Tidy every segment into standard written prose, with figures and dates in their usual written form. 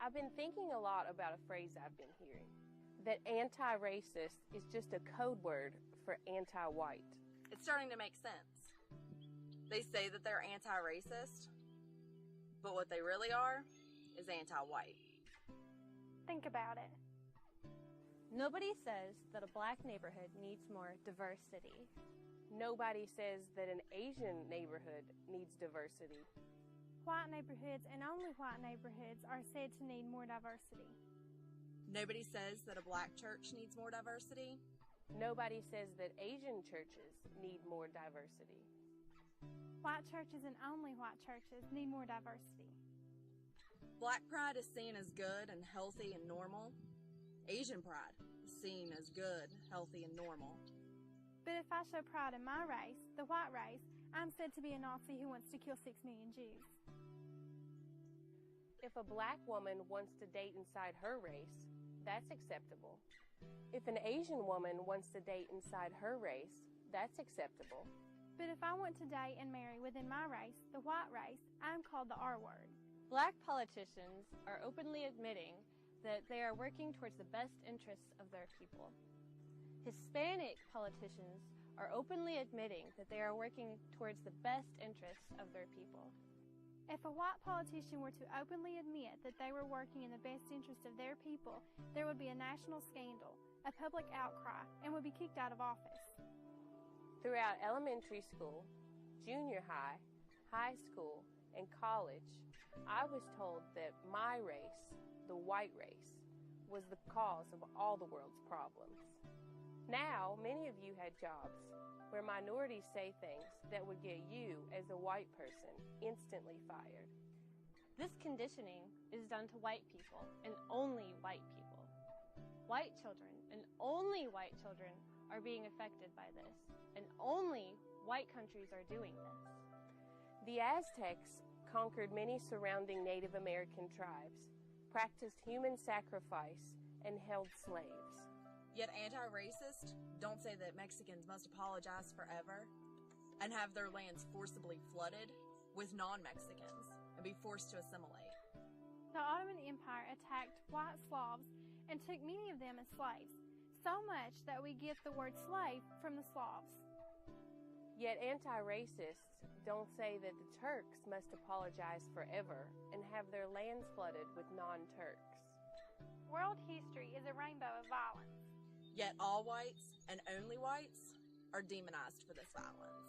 I've been thinking a lot about a phrase I've been hearing, that anti-racist is just a code word for anti-white. It's starting to make sense. They say that they're anti-racist, but what they really are is anti-white. Think about it. Nobody says that a black neighborhood needs more diversity. Nobody says that an Asian neighborhood needs diversity. White neighborhoods and only white neighborhoods are said to need more diversity. Nobody says that a black church needs more diversity. Nobody says that Asian churches need more diversity. White churches and only white churches need more diversity. Black pride is seen as good and healthy and normal. Asian pride is seen as good, healthy, and normal. But if I show pride in my race, the white race, I'm said to be a Nazi who wants to kill 6 million Jews. If a black woman wants to date inside her race, that's acceptable. If an Asian woman wants to date inside her race, that's acceptable. But if I want to date and marry within my race, the white race, I'm called the R word. Black politicians are openly admitting that they are working towards the best interests of their people. Hispanic politicians are openly admitting that they are working towards the best interests of their people. If a white politician were to openly admit that they were working in the best interest of their people, there would be a national scandal, a public outcry, and would be kicked out of office. Throughout elementary school, junior high, high school, and college, I was told that my race, the white race, was the cause of all the world's problems. Now, many of you had jobs where minorities say things that would get you, as a white person, instantly fired. This conditioning is done to white people and only white people. White children and only white children are being affected by this, and only white countries are doing this. The Aztecs conquered many surrounding Native American tribes, practiced human sacrifice, and held slaves. Yet anti-racists don't say that Mexicans must apologize forever and have their lands forcibly flooded with non-Mexicans and be forced to assimilate. The Ottoman Empire attacked white Slavs and took many of them as slaves, so much that we get the word slave from the Slavs. Yet anti-racists don't say that the Turks must apologize forever and have their lands flooded with non-Turks. World history is a rainbow of violence. Yet all whites and only whites are demonized for this violence.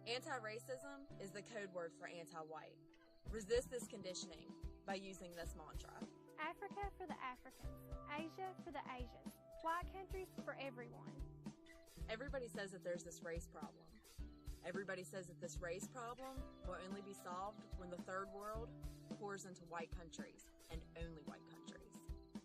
Anti-racism is the code word for anti-white. Resist this conditioning by using this mantra. Africa for the Africans, Asia for the Asians, white countries for everyone. Everybody says that there's this race problem. Everybody says that this race problem will only be solved when the third world pours into white countries and only white countries.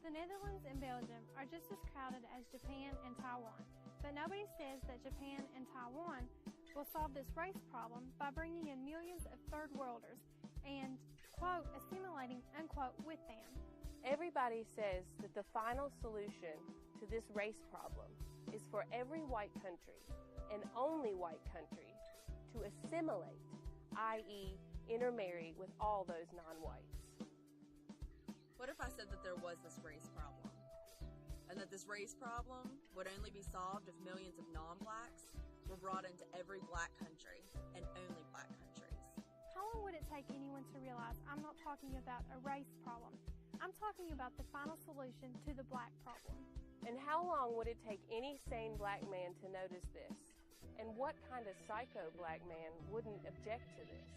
The Netherlands and Belgium are just as crowded as Japan and Taiwan, but nobody says that Japan and Taiwan will solve this race problem by bringing in millions of third worlders and, quote, assimilating, unquote, with them. Everybody says that the final solution to this race problem is for every white country, and only white country, to assimilate, i.e., intermarry with all those non-whites. What if I said that there was this race problem, and that this race problem would only be solved if millions of non-blacks were brought into every black country, and only black countries? How long would it take anyone to realize I'm not talking about a race problem? I'm talking about the final solution to the black problem. And how long would it take any sane black man to notice this? And what kind of psycho black man wouldn't object to this?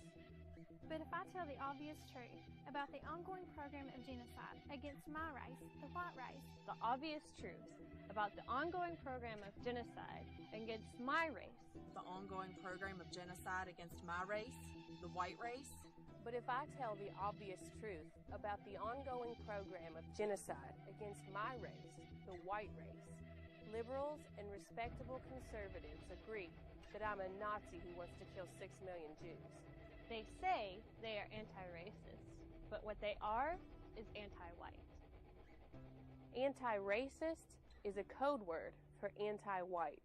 But if I tell the obvious truth about the ongoing program of genocide against my race, the white race, The obvious truth about the ongoing program of genocide against my race, The ongoing program of genocide against my race, the white race. But if I tell the obvious truth about the ongoing program of genocide against my race, the white race, liberals and respectable conservatives agree that I'm a Nazi who wants to kill 6 million Jews. they say they are anti-racist, but what they are is anti-white. Anti-racist is a code word for anti-white.